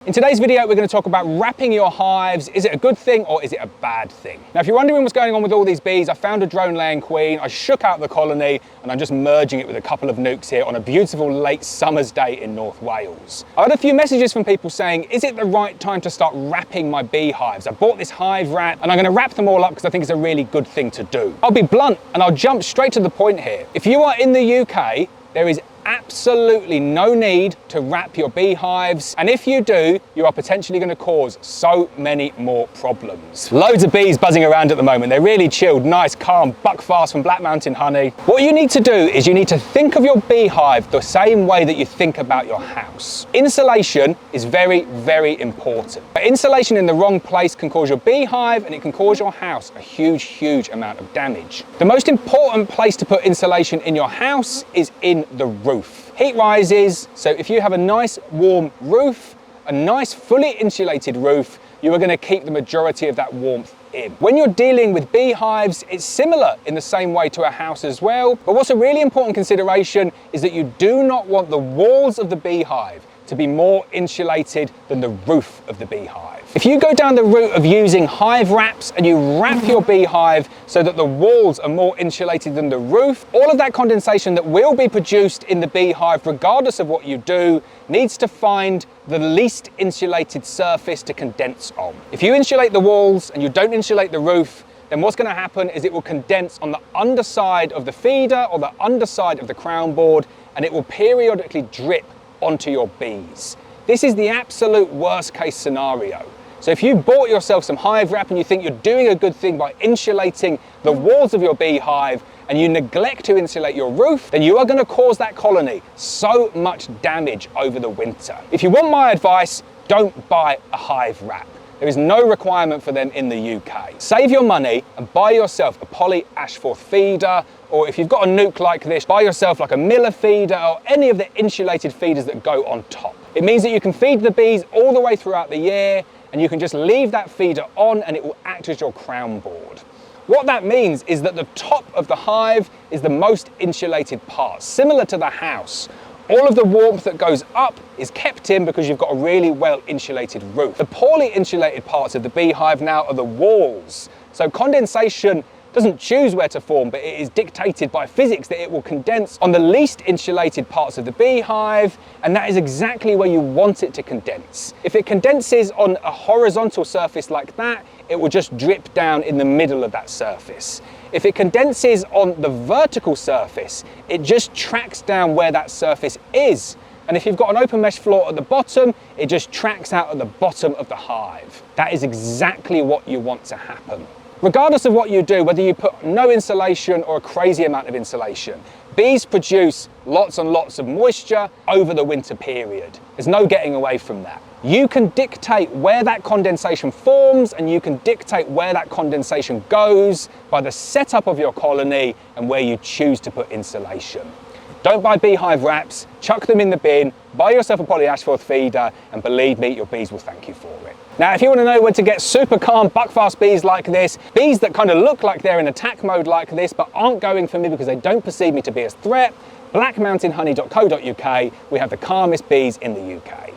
In today's video, we're going to talk about wrapping your hives. Is it a good thing or is it a bad thing? Now, if you're wondering what's going on with all these bees, I found a drone laying queen, I shook out the colony, and I'm just merging it with a couple of nukes here on a beautiful late summer's day in North Wales. I had a few messages from people saying, is it the right time to start wrapping my beehives? I bought this hive wrap and I'm going to wrap them all up because I think it's a really good thing to do. I'll be blunt and I'll jump straight to the point here. If you are in the UK, there is absolutely no need to wrap your beehives, and if you do, you are potentially going to cause so many more problems. Loads of bees buzzing around at the moment. They're really chilled, nice, calm, buck fast from Black Mountain honey. What you need to do is you need to think of your beehive the same way that you think about your house. Insulation is very, very important. But insulation in the wrong place can cause your beehive and it can cause your house a huge, huge amount of damage. The most important place to put insulation in your house is in the roof. Heat rises, so if you have a nice warm roof, a nice fully insulated roof, you are going to keep the majority of that warmth in. When you're dealing with beehives, it's similar in the same way to a house as well, but what's a really important consideration is that you do not want the walls of the beehive to be more insulated than the roof of the beehive. If you go down the route of using hive wraps and you wrap your beehive so that the walls are more insulated than the roof, all of that condensation that will be produced in the beehive, regardless of what you do, needs to find the least insulated surface to condense on. If you insulate the walls and you don't insulate the roof, then what's going to happen is it will condense on the underside of the feeder or the underside of the crown board, and it will periodically drip onto your bees. This is the absolute worst case scenario. So if you bought yourself some hive wrap and you think you're doing a good thing by insulating the walls of your beehive and you neglect to insulate your roof, then you are going to cause that colony so much damage over the winter. If you want my advice, don't buy a hive wrap. There is no requirement for them in the UK. Save your money and buy yourself a poly Ashforth feeder, or if you've got a nuke like this, buy yourself like a Miller feeder or any of the insulated feeders that go on top. It means that you can feed the bees all the way throughout the year, and you can just leave that feeder on and it will act as your crown board. What that means is that the top of the hive is the most insulated part, similar to the house. All of the warmth that goes up is kept in because you've got a really well insulated roof. The poorly insulated parts of the beehive now are the walls. So condensation doesn't choose where to form, but it is dictated by physics that it will condense on the least insulated parts of the beehive, and that is exactly where you want it to condense. If it condenses on a horizontal surface like that, it will just drip down in the middle of that surface. If it condenses on the vertical surface, it just tracks down where that surface is. And if you've got an open mesh floor at the bottom, it just tracks out at the bottom of the hive. That is exactly what you want to happen. Regardless of what you do, whether you put no insulation or a crazy amount of insulation, bees produce lots and lots of moisture over the winter period. There's no getting away from that. You can dictate where that condensation forms and you can dictate where that condensation goes by the setup of your colony and where you choose to put insulation. Don't buy beehive wraps, chuck them in the bin, buy yourself a poly Ashforth feeder, and believe me, your bees will thank you for it. Now, if you want to know where to get super calm, buckfast bees like this, bees that kind of look like they're in attack mode like this, but aren't going for me because they don't perceive me to be a threat, blackmountainhoney.co.uk, we have the calmest bees in the UK.